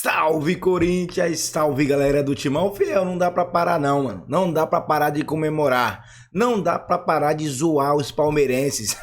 Salve Corinthians, salve galera do Timão Fiel, não dá pra parar não, mano, não dá pra parar de comemorar, não dá pra parar de zoar os palmeirenses,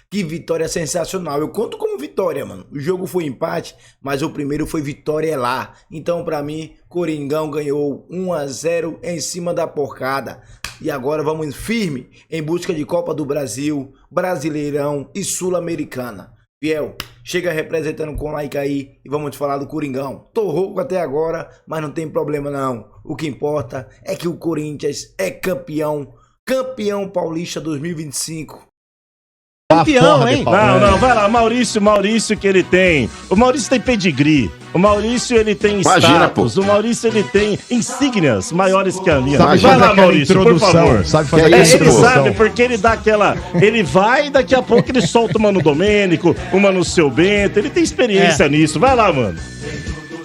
que vitória sensacional, eu conto como vitória, mano, o jogo foi empate, mas o primeiro foi vitória lá, então pra mim, Coringão ganhou 1-0 em cima da porcada, e agora vamos firme em busca de Copa do Brasil, Brasileirão e Sul-Americana. Fiel, chega representando com like aí e vamos te falar do Coringão. Tô rouco até agora, mas não tem problema não. O que importa é que o Corinthians é campeão paulista 2025. Campeão, hein? Não, vai lá, Maurício que ele tem. O Maurício tem pedigree. O Maurício, ele tem status. O Maurício, ele tem insígnias maiores que a minha. Vai lá, Maurício, por favor. Sabe fazer ele sabe, porque ele dá aquela... Ele vai e daqui a pouco ele solta uma no Domênico, uma no Seu Bento. Ele tem experiência nisso. Vai lá, mano.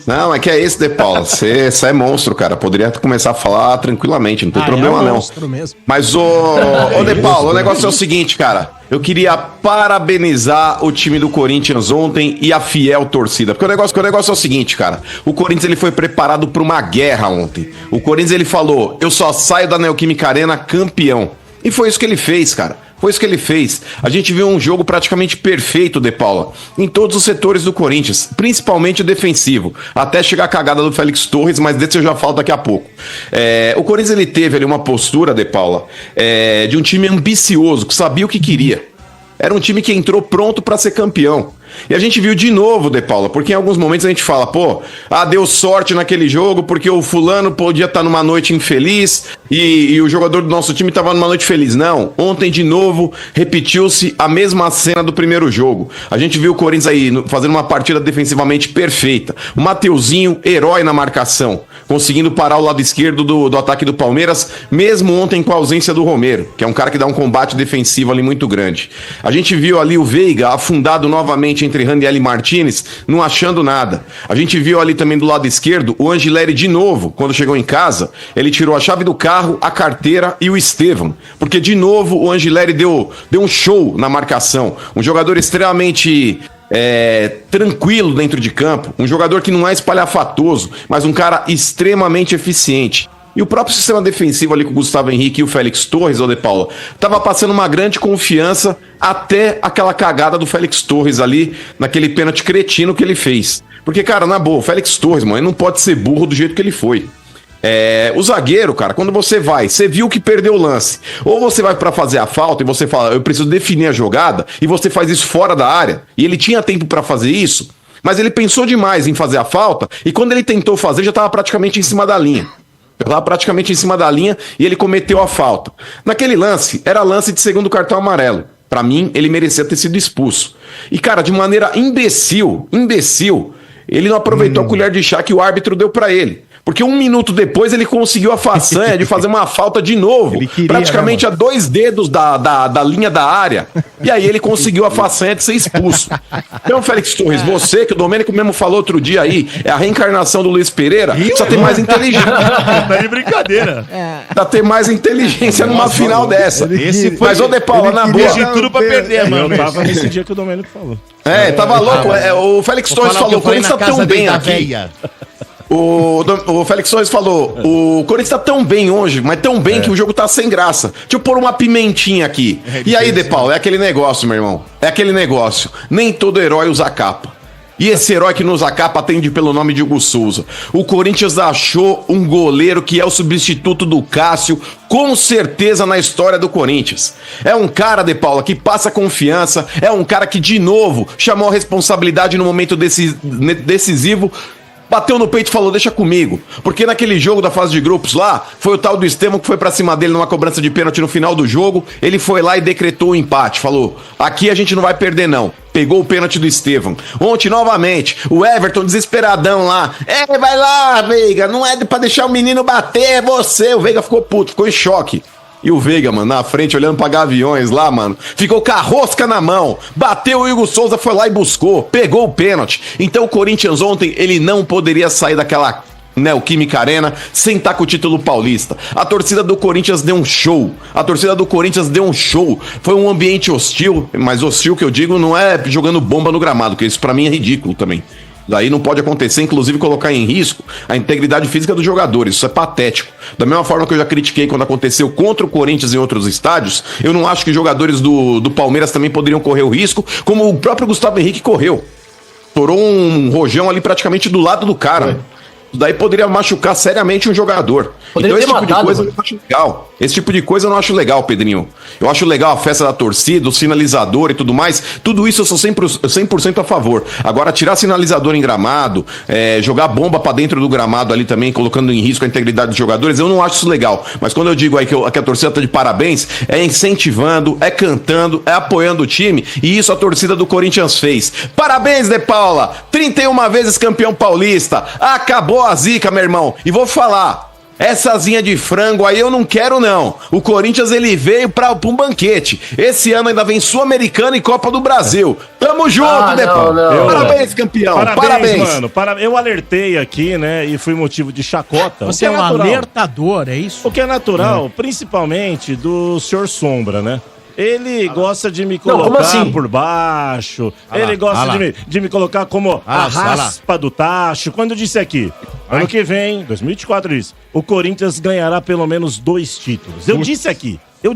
Não, é que é esse, De Paula. Você é monstro, cara. Poderia começar a falar tranquilamente, não tem problema não. Mesmo. Mas, ô De Paula, o negócio é o seguinte, cara. Eu queria parabenizar o time do Corinthians ontem e a fiel torcida. Porque o negócio é o seguinte, cara. O Corinthians ele foi preparado para uma guerra ontem. O Corinthians ele falou, eu só saio da Neoquímica Arena campeão. E foi isso que ele fez, cara. Foi isso que ele fez. A gente viu um jogo praticamente perfeito, De Paula, em todos os setores do Corinthians, principalmente o defensivo, até chegar a cagada do Félix Torres, mas desse eu já falo daqui a pouco. O Corinthians ele teve ali uma postura, De Paula, de um time ambicioso, que sabia o que queria. Era um time que entrou pronto para ser campeão. E a gente viu de novo, De Paula, porque em alguns momentos a gente fala, deu sorte naquele jogo porque o fulano podia estar numa noite infeliz e o jogador do nosso time estava numa noite feliz. Não, ontem de novo repetiu-se a mesma cena do primeiro jogo. A gente viu o Corinthians aí fazendo uma partida defensivamente perfeita. O Mateuzinho, herói na marcação, conseguindo parar o lado esquerdo do ataque do Palmeiras, mesmo ontem com a ausência do Romero, que é um cara que dá um combate defensivo ali muito grande. A gente viu ali o Veiga afundado novamente entre Raniel e Martinez, não achando nada. A gente viu ali também do lado esquerdo o Angileri de novo, quando chegou em casa, ele tirou a chave do carro, a carteira e o Estevão, porque de novo o Angileri deu um show na marcação, um jogador extremamente tranquilo dentro de campo, um jogador que não é espalhafatoso, mas um cara extremamente eficiente. E o próprio sistema defensivo ali com o Gustavo Henrique e o Félix Torres, De Paula, tava passando uma grande confiança até aquela cagada do Félix Torres ali, naquele pênalti cretino que ele fez. Porque, cara, na boa, o Félix Torres, mano, ele não pode ser burro do jeito que ele foi. O zagueiro, cara, quando você viu que perdeu o lance, ou você vai pra fazer a falta e você fala, eu preciso definir a jogada, e você faz isso fora da área, e ele tinha tempo pra fazer isso, mas ele pensou demais em fazer a falta, e quando ele tentou fazer, já tava praticamente em cima da linha. E ele cometeu a falta. Naquele lance, era lance de segundo cartão amarelo. Pra mim, ele merecia ter sido expulso. E, cara, de maneira imbecil, ele não aproveitou a colher de chá que o árbitro deu pra ele. Porque 1 minuto depois ele conseguiu a façanha de fazer uma falta de novo, praticamente a 2 dedos da linha da área. E aí ele conseguiu a façanha de ser expulso. Então, Félix Torres, você, que o Domênico mesmo falou outro dia aí, é a reencarnação do Luiz Pereira, precisa ter mais inteligência. Tá de brincadeira. Precisa ter mais inteligência numa final dessa. Mas, ô De Paula, na boa... Tinha tudo pra perder, mano. Eu tava nesse dia que o Domênico falou. Tava louco. O Félix Torres falou, o Corinthians tá tão bem aqui. O Félix Torres falou, o Corinthians tá tão bem hoje, mas tão bem que o jogo tá sem graça. Deixa eu pôr uma pimentinha aqui. E aí, De Paula, é aquele negócio, meu irmão. É aquele negócio. Nem todo herói usa capa. E esse herói que não usa capa atende pelo nome de Hugo Souza. O Corinthians achou um goleiro que é o substituto do Cássio, com certeza na história do Corinthians. É um cara, De Paula, que passa confiança, é um cara que, de novo, chamou a responsabilidade no momento decisivo, bateu no peito e falou, deixa comigo. Porque naquele jogo da fase de grupos lá, foi o tal do Estevão que foi pra cima dele numa cobrança de pênalti no final do jogo. Ele foi lá e decretou o empate. Falou, aqui a gente não vai perder não. Pegou o pênalti do Estevão. Ontem, novamente, o Everton desesperadão lá. Vai lá, Veiga, não é pra deixar o menino bater, é você. O Veiga ficou puto, ficou em choque. E o Veiga, mano, na frente, olhando pra Gaviões lá, mano, ficou com a rosca na mão, bateu o Hugo Souza, foi lá e buscou, pegou o pênalti. Então o Corinthians ontem, ele não poderia sair daquela Neoquímica Arena sem estar com o título paulista. A torcida do Corinthians deu um show. Foi um ambiente hostil, mas hostil que eu digo não é jogando bomba no gramado, que isso pra mim é ridículo também. Daí não pode acontecer, inclusive colocar em risco a integridade física dos jogadores. Isso é patético. Da mesma forma que eu já critiquei quando aconteceu contra o Corinthians em outros estádios, eu não acho que jogadores do Palmeiras também poderiam correr o risco, como o próprio Gustavo Henrique correu. Estourou um rojão ali praticamente do lado do cara. Daí poderia machucar seriamente um jogador. Poderia então esse tipo matado, de coisa eu não acho legal. Esse tipo de coisa eu não acho legal, Pedrinho. Eu acho legal a festa da torcida, o sinalizador e tudo mais. Tudo isso eu sou 100% a favor. Agora, tirar sinalizador em gramado, jogar bomba pra dentro do gramado ali também, colocando em risco a integridade dos jogadores, eu não acho isso legal. Mas quando eu digo aí que a torcida tá de parabéns, é incentivando, é cantando, é apoiando o time. E isso a torcida do Corinthians fez. Parabéns, De Paula! 31 vezes campeão paulista. Acabou a zica, meu irmão. E vou falar, essa asinha de frango aí eu não quero, não. O Corinthians, ele veio pra um banquete. Esse ano ainda vem Sul-Americana e Copa do Brasil. Tamo junto, De Paula. Parabéns, campeão. Parabéns. Mano. Eu alertei aqui, né, e fui motivo de chacota. Você é um alertador, é isso? O que é natural, principalmente do senhor Sombra, né? Ele gosta de me colocar por baixo. Ele gosta de me colocar como a raspa do tacho. Quando eu disse aqui, ano que vem, 2024, isso, o Corinthians ganhará pelo menos 2 títulos. Eu disse aqui. Eu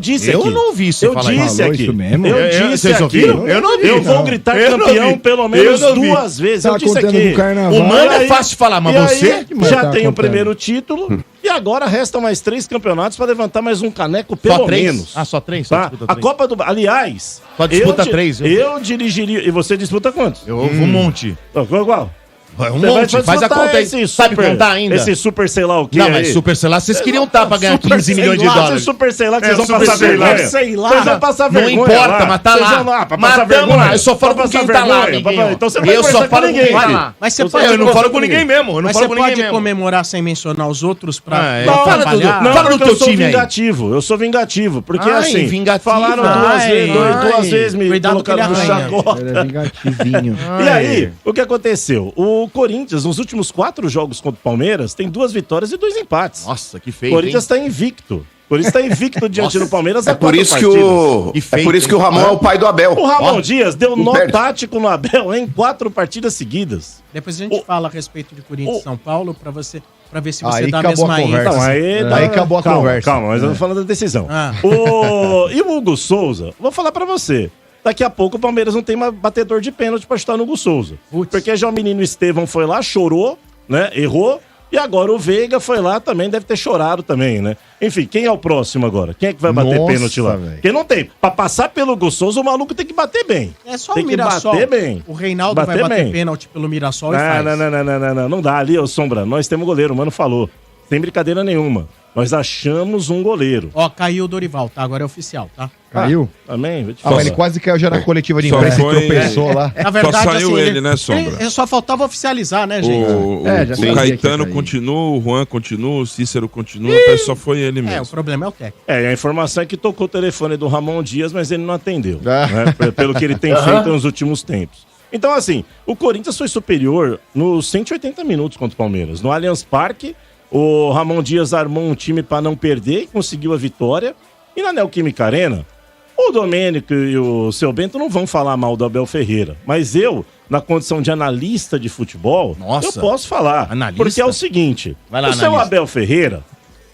não ouvi isso. Eu disse aqui. Isso mesmo? Eu disse aqui. Eu não ouvi. Eu vou gritar campeão pelo menos 2 vezes. Eu disse aqui. O Mano é fácil de falar, mas você já tem o primeiro título. E agora restam mais 3 campeonatos para levantar mais um caneco, pelo menos. Ah, só 3? Tá? A Copa do... Aliás... Só disputa 3. Eu dirigiria... E você disputa quantos? Eu vou um monte. Qual? Um monte, faz a conta aí. Sabe contar ainda? Esse super sei lá o quê? Não, mas super sei lá, vocês queriam estar pra ganhar 15 milhões de dólares. Super sei lá que vocês vão passar vergonha. Sei lá. Vocês vão passar vergonha. Não importa, mas tá lá. Matamos lá. Eu só falo com quem tá lá. Então você não vai conversar com ninguém. Mas você pode... Eu não falo com ninguém mesmo. Mas você pode comemorar sem mencionar os outros pra trabalhar? Não, fala do teu time aí. Eu sou vingativo. Porque assim, falaram 2 vezes, me colocaram no chacota. Era vingativinho. E aí, o que aconteceu? O Corinthians, nos últimos 4 jogos contra o Palmeiras, tem 2 vitórias e 2 empates. Nossa, que feio. O Corinthians tá invicto. Por isso tá invicto diante do Palmeiras. É por isso que o Ramon é o pai do Abel. O Ramon Dias deu nó tático no Abel em 4 partidas seguidas. Depois a gente fala a respeito de Corinthians e São Paulo pra ver se você aí dá a mesma conversa. Aí acabou a conversa. Calma, mas eu tô falando da decisão. E o Hugo Souza, vou falar pra você. Daqui a pouco o Palmeiras não tem mais batedor de pênalti pra chutar no Hugo Souza. Porque já o menino Estevão foi lá, chorou, né? Errou. E agora o Veiga foi lá também, deve ter chorado também, né? Enfim, quem é o próximo agora? Quem é que vai bater pênalti lá? Porque não tem. Pra passar pelo Hugo Souza, o maluco tem que bater bem. É só tem o Mirassol. Bater bem. O Reinaldo vai bater pênalti pelo Mirassol e faz. Não dá ali, ô Sombra. Nós temos goleiro, o Mano falou. Sem brincadeira nenhuma. Nós achamos um goleiro. Ó, caiu o Dorival, tá? Agora é oficial, tá? Caiu? Também? Mas ele quase caiu já na coletiva de imprensa e tropeçou lá. Na verdade, só saiu ele, né, Sombra? Ele só faltava oficializar, né, gente? O Caetano continua, o Juan continua, o Cícero continua, mas só foi ele mesmo. O problema é o técnico. A informação é que tocou o telefone do Ramon Dias, mas ele não atendeu. Né? Pelo que ele tem feito nos últimos tempos. Então, assim, o Corinthians foi superior nos 180 minutos contra o Palmeiras. No Allianz Parque, o Ramon Dias armou um time para não perder e conseguiu a vitória. E na Neoquímica Arena, o Domênico e o Seu Bento não vão falar mal do Abel Ferreira. Mas eu, na condição de analista de futebol, eu posso falar. Analista? Porque é o seguinte, o seu Abel Ferreira,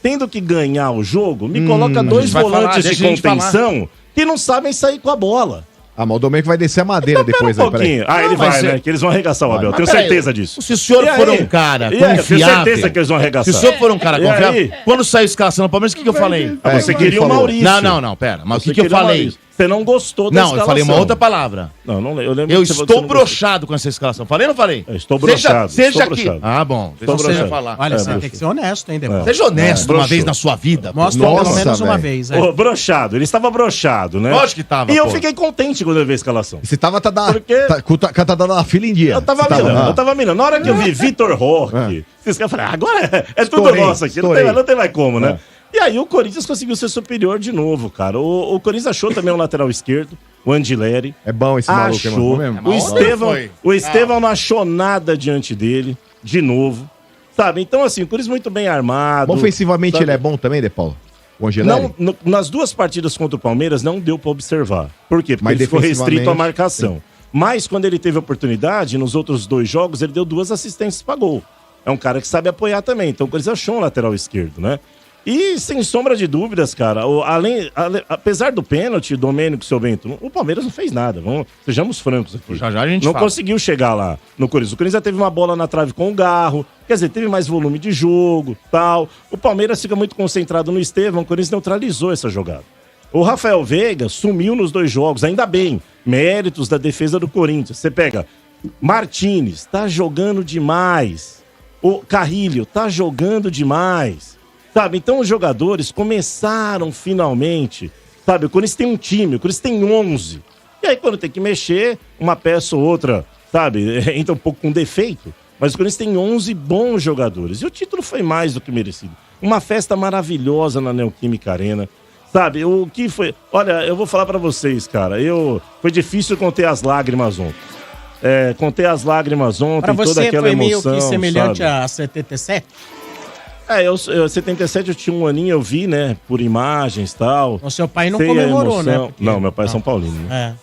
tendo que ganhar o jogo, me coloca 2 volantes de contenção que não sabem sair com a bola. Mas o Domênico vai descer a madeira depois. Um pouquinho. Ele vai, né? Que eles vão arregaçar o Abel. Tenho certeza disso. Se o senhor for um cara confiável... Tenho certeza que eles vão arregaçar. Se o senhor for um cara confiável... Quando saiu a escalação no Palmeiras, o que eu falei? Você queria o Maurício. Não, pera. Mas o que eu falei? Você não gostou da escalação. Não, eu falei uma outra palavra. Eu lembro. Eu estou broxado com essa escalação. Falei ou não falei? Estou broxado. Seja aqui. Ah, bom. Estou broxado. Falar. Olha, você tem que ser honesto, hein, Depois. Seja honesto uma vez na sua vida. Mostra pelo menos uma vez. Broxado. Ele estava broxado, né? Lógico que estava. E eu fiquei contente quando eu vi a escalação. Você tava tá dando a fila em dia. Eu tava mirando. Na hora que eu vi Vitor Roque, eu falei, agora é tudo nosso aqui. Não tem mais como, né? E aí o Corinthians conseguiu ser superior de novo, cara. O Corinthians achou também um lateral esquerdo, o Andileri. É bom esse maluco, achou. O Estevão não achou nada diante dele, de novo. Sabe? Então, assim, o Corinthians muito bem armado. Ofensivamente sabe? Ele é bom também, De Paulo? O Angeleri? Nas 2 partidas contra o Palmeiras não deu pra observar. Por quê? Porque ele ficou restrito à marcação. Sim. Mas quando ele teve oportunidade, nos outros 2 jogos, ele deu 2 assistências pra gol. É um cara que sabe apoiar também. Então o Corinthians achou um lateral esquerdo, né? E sem sombra de dúvidas, cara, apesar do pênalti, Domênico, seu Bento, o Palmeiras não fez nada. Sejamos francos aqui. Já a gente não fala. conseguiu chegar lá no Corinthians. O Corinthians já teve uma bola na trave com o Garro, quer dizer, teve mais volume de jogo, tal. O Palmeiras fica muito concentrado no Estevão, o Corinthians neutralizou essa jogada. O Rafael Veiga sumiu nos 2 jogos, ainda bem. Méritos da defesa do Corinthians. Você pega Martínez, tá jogando demais. O Carrilho tá jogando demais. Sabe, então os jogadores começaram finalmente, sabe, o Corinthians tem um time, o Corinthians tem 11. E aí quando tem que mexer, uma peça ou outra, sabe, entra um pouco com defeito. Mas o Corinthians tem 11 bons jogadores. E o título foi mais do que merecido. Uma festa maravilhosa na Neoquímica Arena. Sabe, o que foi... Olha, eu vou falar pra vocês, cara, foi difícil conter as lágrimas ontem. Contei as lágrimas ontem, pra você toda aquela foi meio emoção, que semelhante sabe? a 77? Eu 77 eu tinha um aninho, eu vi, né, por imagens e tal. O seu pai não Sei comemorou, né? Porque... Não, meu pai é São Paulino, né?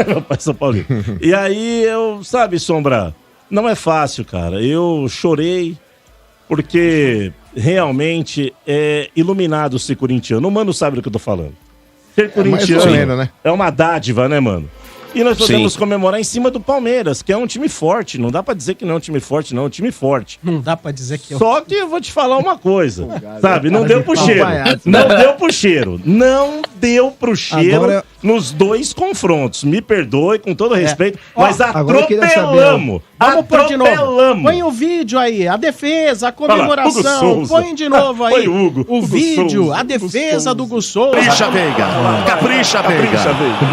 Meu pai é São Paulino. É. E aí, sabe, Sombra, não é fácil, cara. Eu chorei porque realmente é iluminado ser corintiano. O Mano sabe do que eu tô falando. Ser corintiano né? é uma dádiva, né, mano? E nós podemos comemorar em cima do Palmeiras, que é um time forte. Não dá pra dizer que não é um time forte, não. É um time forte. Não dá pra dizer que... Só que eu vou te falar uma coisa, sabe? Não deu pro cheiro. Não deu pro cheiro. Não deu pro cheiro Agora... nos 2 confrontos. Me perdoe, com todo respeito, mas atropelamos. Vamos pôr de novo. Atropelamos. Põe o vídeo aí, a defesa, a comemoração. Põe de novo aí. O vídeo, a defesa do Hugo Souza. Capricha, Veiga. Capricha, Veiga.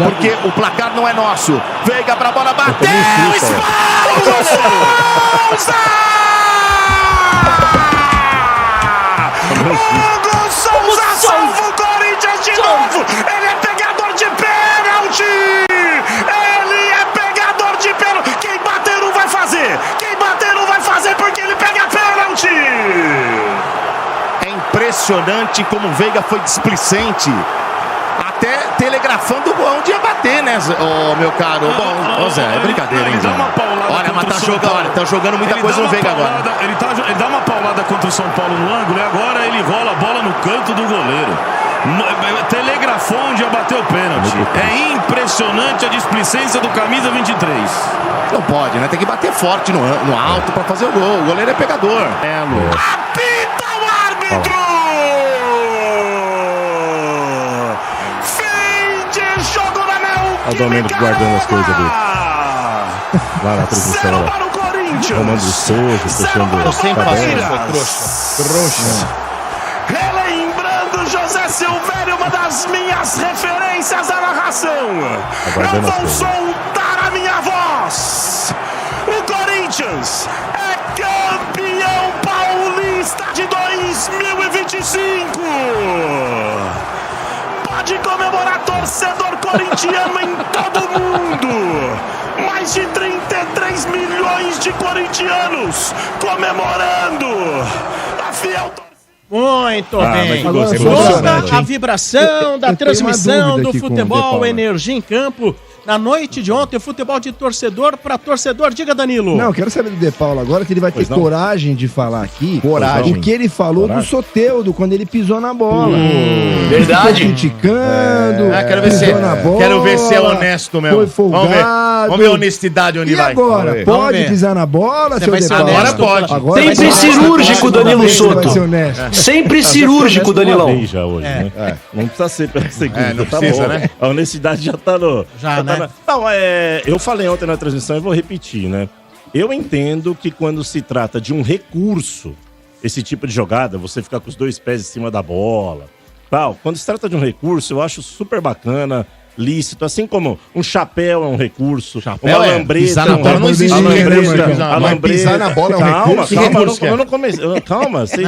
Porque o placar não é nosso. Veiga pra bola, bateu, espalha o Hugo Souza! Hugo Souza salva o Corinthians de novo! Ele é pegador de pênalti! Ele é pegador de pênalti! Quem bater não vai fazer! Quem bater não vai fazer porque ele pega pênalti! É impressionante como o Veiga foi displicente. Até telegrafando onde ia bater, né, meu caro? Bom, Zé, é brincadeira, hein, Zé? Olha, mas tá jogando muita coisa no Veiga agora. Ele dá uma paulada contra o São Paulo no ângulo e agora ele rola a bola no canto do goleiro. Telegrafou onde ia bater o pênalti. É impressionante a displicência do camisa 23. Não pode, né? Tem que bater forte no alto pra fazer o gol. O goleiro é pegador. Apita o árbitro! Olha o Domênico guardando as coisas dele. Lá na transmissão. Comando de Souza, fechando o trouxa. Relembrando José Silvério, uma das minhas referências da narração. Eu vou soltar a minha voz. O Corinthians é campeão paulista de 2025. Pode comemorar, torcedor corintiano em todo mundo. Mais de 33 milhões de corintianos comemorando. A fiel... Muito bem. Toda a vibração da transmissão do futebol, energia em campo. Na noite de ontem, futebol de torcedor para torcedor. Diga, Danilo. Não, eu quero saber do De Paulo agora, que ele vai ter coragem de falar aqui o que ele falou do Soteldo, quando ele pisou na bola. Verdade. Ficou criticando, quero ver se é honesto mesmo. Foi folgado. Vamos ver a honestidade onde vai. E agora, pode pisar na bola, seu De Paulo? Agora pode. Agora sempre cirúrgico, Danilo Soto. Sempre cirúrgico, Danilão. Já hoje, né? Não precisa ser perseguido. Não precisa, né? A honestidade já tá no... Já, né? Não, eu falei ontem na transmissão e vou repetir, né? Eu entendo que quando se trata de um recurso, esse tipo de jogada, você ficar com os 2 pés em cima da bola, tal. Quando se trata de um recurso, eu acho super bacana, lícito, assim como um chapéu é um recurso, uma lambreta é um recurso. Não existe pisar na bola é um recurso. Calma, vocês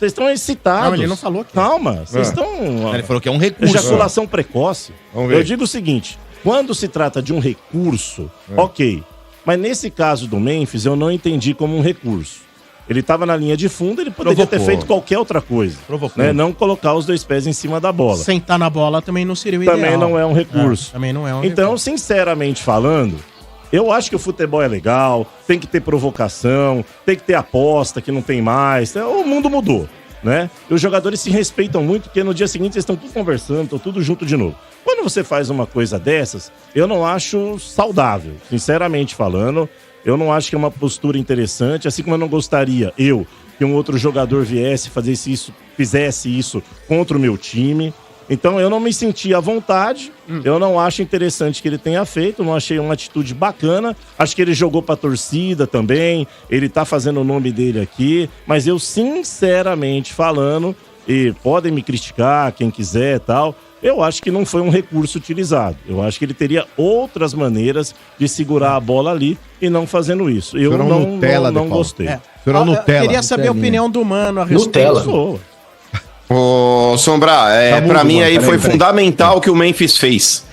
estão excitados. Não, ele não falou que... Calma, vocês estão... Ele falou que é um recurso. Ejaculação precoce. Eu digo o seguinte, quando se trata de um recurso, ok. Mas nesse caso do Memphis, eu não entendi como um recurso. Ele estava na linha de fundo, ele poderia ter feito qualquer outra coisa. Né? Não colocar os 2 pés em cima da bola. Sentar na bola também não seria o ideal. Também não é um recurso. Também não é um recurso. Sinceramente falando, Eu acho que o futebol é legal, tem que ter provocação, tem que ter aposta, que não tem mais. O mundo mudou, né? E os jogadores se respeitam muito, porque no dia seguinte eles estão tudo conversando, estão tudo junto de novo. Quando você faz uma coisa dessas, eu não acho saudável, sinceramente falando. Eu não acho que é uma postura interessante, assim como eu não gostaria, que um outro jogador viesse fizesse isso contra o meu time. Então eu não me senti à vontade, eu não acho interessante que ele tenha feito, não achei uma atitude bacana, acho que ele jogou pra torcida também, ele tá fazendo o nome dele aqui, mas eu sinceramente falando, e podem me criticar, quem quiser e tal, eu acho que não foi um recurso utilizado. Eu acho que ele teria outras maneiras de segurar a bola ali e não fazendo isso. Eu não gostei. Eu queria saber a opinião do Mano a respeito disso. Ô, Sombra, pra mim aí foi fundamental o que o Memphis fez.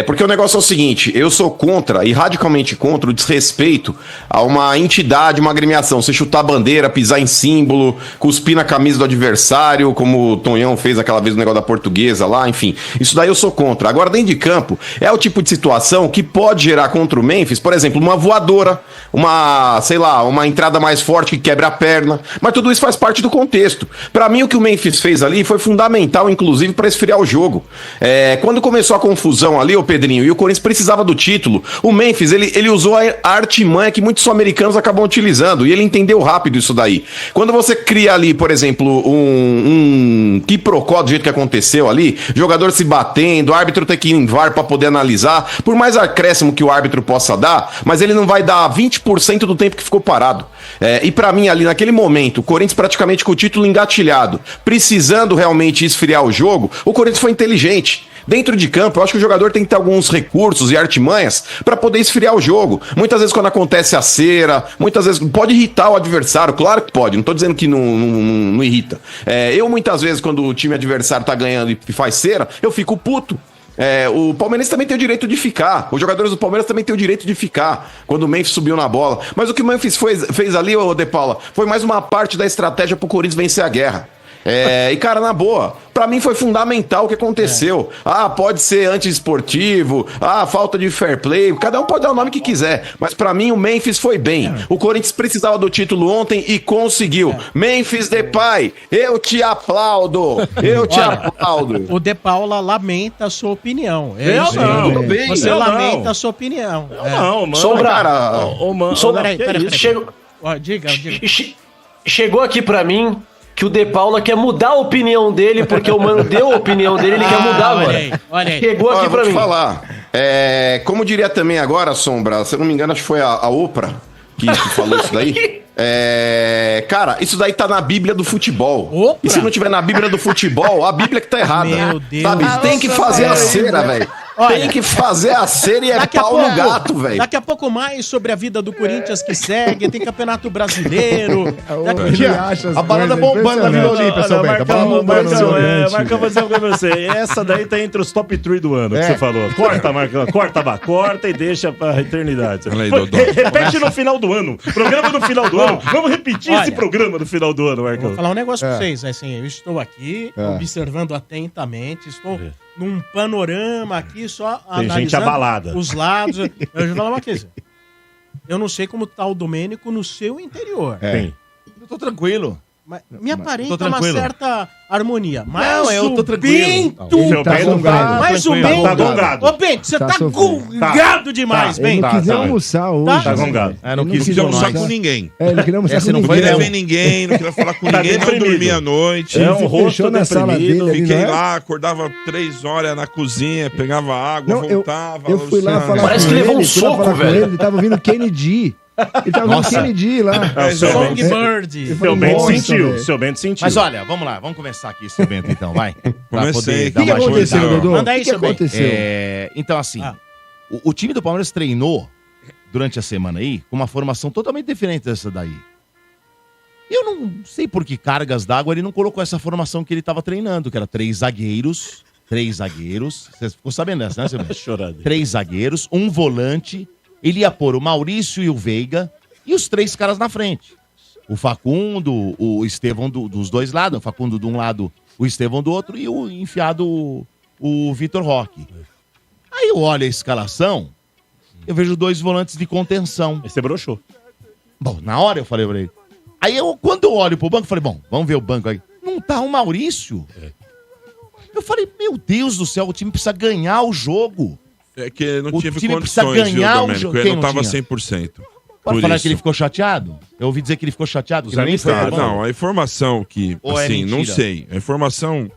Porque o negócio é o seguinte, eu sou contra e radicalmente contra o desrespeito a uma entidade, uma agremiação. Você chutar a bandeira, pisar em símbolo, cuspir na camisa do adversário, como o Tonhão fez aquela vez no negócio da Portuguesa lá, enfim. Isso daí eu sou contra. Agora, dentro de campo, é o tipo de situação que pode gerar contra o Memphis, por exemplo, uma voadora, uma entrada mais forte que quebra a perna. Mas tudo isso faz parte do contexto. Pra mim, o que o Memphis fez ali foi fundamental, inclusive, pra esfriar o jogo. Quando começou a confusão ali, o Pedrinho, e o Corinthians precisava do título, o Memphis, ele usou a artimanha que muitos sul-americanos acabam utilizando, e ele entendeu rápido isso daí. Quando você cria ali, por exemplo, um quiprocó do jeito que aconteceu ali, jogador se batendo, o árbitro tem que ir em VAR pra poder analisar, por mais acréscimo que o árbitro possa dar, mas ele não vai dar 20% do tempo que ficou parado. E pra mim, ali naquele momento, o Corinthians praticamente com o título engatilhado, precisando realmente esfriar o jogo, o Corinthians foi inteligente. Dentro de campo, eu acho que o jogador tem que ter alguns recursos e artimanhas para poder esfriar o jogo. Muitas vezes quando acontece a cera, muitas vezes pode irritar o adversário, claro que pode, não tô dizendo que não irrita. Eu muitas vezes quando o time adversário tá ganhando e faz cera, eu fico puto. O Palmeirense também tem o direito de ficar. Os jogadores do Palmeiras também têm o direito de ficar quando o Memphis subiu na bola. Mas o que o Memphis fez ali, ô De Paula, foi mais uma parte da estratégia pro Corinthians vencer a guerra. E cara, na boa, pra mim foi fundamental o que aconteceu. Pode ser anti-esportivo, falta de fair play, cada um pode dar o nome que quiser, mas pra mim o Memphis foi bem. O Corinthians precisava do título ontem e conseguiu. Memphis Depay, eu te aplaudo, aplaudo. O De Paula lamenta a sua opinião. Tudo bem. Você lamenta a sua opinião. Não, mano. Sombra, peraí. Diga. Chegou aqui pra mim que o De Paula quer mudar a opinião dele, porque o Mano deu a opinião dele, ele quer mudar agora. Olha aí. Chegou aqui pra mim. Falar. Como diria também agora, Sombra, se eu não me engano, acho que foi a Oprah que falou isso daí. Cara, isso daí tá na Bíblia do futebol. Opa. E se não tiver na Bíblia do futebol, a Bíblia que tá errada. Meu Deus. Sabe? Tem que fazer a cera, velho. Tem que fazer a cera e pau no gato, velho. Daqui a pouco mais sobre a vida do Corinthians que segue, tem Campeonato Brasileiro. A balada bombando na Vila Olímpia, seu Bento. A balada bombando na Vila Olímpia. Marcão, vou dizer uma coisa pra você. Essa daí tá entre os top 3 do ano, que você falou. Corta, Marcão. Corta e deixa pra eternidade. Repete no final do ano. Programa do final do ano. Vamos repetir esse programa do final do ano, Marcão. Vou falar um negócio pra vocês. Assim, eu estou aqui observando atentamente, estou num panorama aqui, só tem gente abalada. Os lados. Eu vou falar uma coisa. Eu não sei como tá o Domênico no seu interior. Tem. Eu tô tranquilo. Mas me aparenta uma certa harmonia. Mas não, eu tô tranquilo. Seu Bento mas o Bento tá gongado. Ô, Bento, você tá gongado demais, Bento. Ele não quis almoçar hoje. Tá gongado. Não quis almoçar com ninguém. Ele queria almoçar com ninguém. Não foi ver ninguém, não queria falar com ninguém, não dormia à noite. É um rosto na sala dele. Fiquei lá, acordava 3 horas na cozinha, pegava água, voltava. Eu fui lá falar Parece que levou um soco, velho. Ele tava ouvindo Kennedy. Ele tava ouvindo Kennedy lá. Songbird. Seu Bento sentiu. Mas olha, vamos lá, vamos começar aqui esse evento então, vai. Comecei. O que aconteceu, Dodô? Manda aí, o que aconteceu? Então assim, o time do Palmeiras treinou durante a semana aí com uma formação totalmente diferente dessa daí. Eu não sei por que cargas d'água ele não colocou essa formação que ele estava treinando, que era 3 zagueiros. Você ficou sabendo dessa, né, seu Bento? 3 zagueiros, um volante. Ele ia pôr o Maurício e o Veiga e os 3 caras na frente. O Facundo, o Estevão dos dois lados, o Facundo de um lado, o Estevão do outro e o enfiado o Vitor Roque. Aí eu olho a escalação, eu vejo 2 volantes de contenção. Aí você broxou. Bom, na hora eu falei pra ele. Aí quando eu olho pro banco, eu falei, bom, vamos ver o banco aí. Não tá o Maurício. Eu falei, meu Deus do céu, o time precisa ganhar o jogo. É que não O tive time precisa condições, viu, ganhar o Domênico? jogo. Ele Quem não não tava tinha? 100%. Pode falar isso. que ele ficou chateado? Eu ouvi dizer que ele ficou chateado. Que nem Tá, foi, não, a informação que, Ou é assim, não mentira? sei. A informação,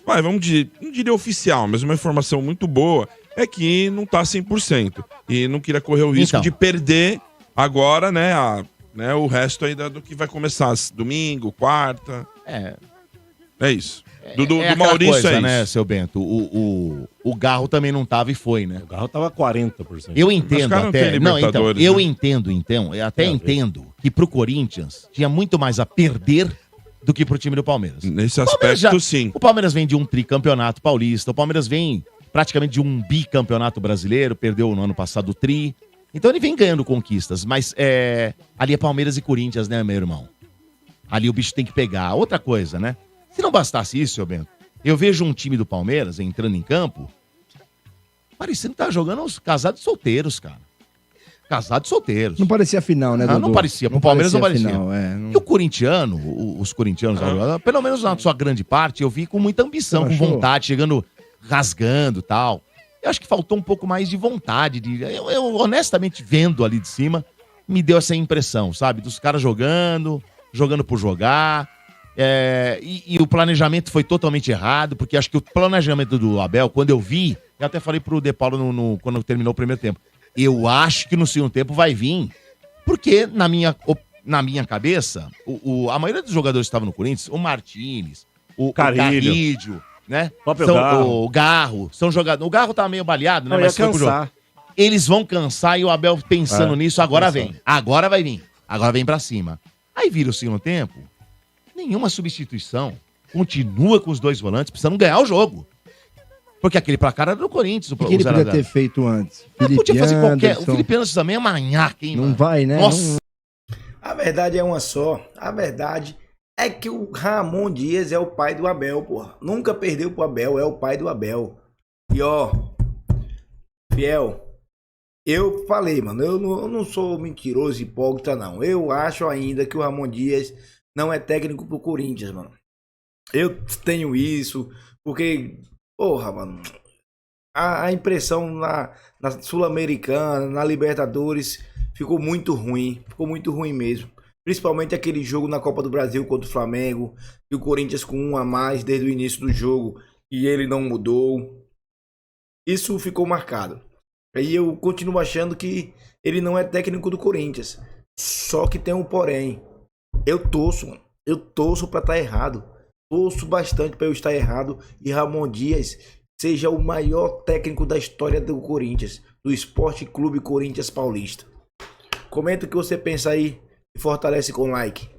vamos dizer, não diria oficial, mas uma informação muito boa é que não tá 100%. E não queria correr o risco Então. de perder agora, né, o resto aí do que vai começar domingo, quarta. É isso. Do aquela Maurício coisa, é isso. né, seu Bento? O Garro também não tava e foi, né? O Garro tava 40%. Eu Mas entendo cara não tem até. Não, então, Libertadores, eu né? entendo, eu até entendo que pro Corinthians tinha muito mais a perder do que pro time do Palmeiras. Nesse O Palmeiras aspecto, sim. O Palmeiras vem de um tricampeonato paulista, o Palmeiras vem praticamente de um bicampeonato brasileiro, perdeu no ano passado o tri. Então ele vem ganhando conquistas, mas ali é Palmeiras e Corinthians, né, meu irmão? Ali o bicho tem que pegar. Outra coisa, né? Se não bastasse isso, seu Bento, eu vejo um time do Palmeiras entrando em campo, parecendo que tá jogando os casados solteiros, cara. Casados solteiros. Não parecia a final, né, Não, Dodô? não parecia. Pro Palmeiras não parecia. Final, E o corintiano, os corintianos, pelo menos na sua grande parte, eu vi com muita ambição, com vontade, chegando, rasgando e tal. Eu acho que faltou um pouco mais de vontade. Eu honestamente, vendo ali de cima, me deu essa impressão, sabe? Dos caras jogando por jogar. E o planejamento foi totalmente errado, porque acho que o planejamento do Abel, quando eu vi, eu até falei pro De Paulo quando terminou o primeiro tempo, eu acho que no segundo tempo vai vir, porque na minha cabeça, a maioria dos jogadores que estavam no Corinthians, o Martínez, o Carrilho, né? O Garro, são jogadores. O Garro tava meio baleado, né? Não, Mas ia foi pro jogo. cansar. Eles vão cansar e o Abel pensando nisso, agora vem. Agora vai vir. Agora vem pra cima. Aí vira o segundo tempo, nenhuma substituição. Continua com os 2 volantes, precisando ganhar o jogo. Porque aquele placar era do Corinthians. O que ele podia ter feito antes? Podia fazer qualquer. Anderson. O Felipe Anderson também é manhaca, hein, Não mano? vai, né? Nossa. A verdade é uma só. A verdade é que o Ramon Dias é o pai do Abel, porra. Nunca perdeu pro Abel, é o pai do Abel. E ó, Fiel, eu falei, mano, eu não sou mentiroso, hipócrita, não. Eu acho ainda que o Ramon Dias não é técnico pro Corinthians, mano. Eu tenho isso, porque, porra, mano, a impressão na Sul-Americana, na Libertadores, ficou muito ruim mesmo. Principalmente aquele jogo na Copa do Brasil contra o Flamengo, e o Corinthians com 1 a mais desde o início do jogo, e ele não mudou. Isso ficou marcado. Aí eu continuo achando que ele não é técnico do Corinthians. Só que tem um porém. Eu torço, mano. Eu torço pra estar errado. Torço bastante pra eu estar errado e Ramon Dias seja o maior técnico da história do Corinthians, do Esporte Clube Corinthians Paulista. Comenta o que você pensa aí e fortalece com like.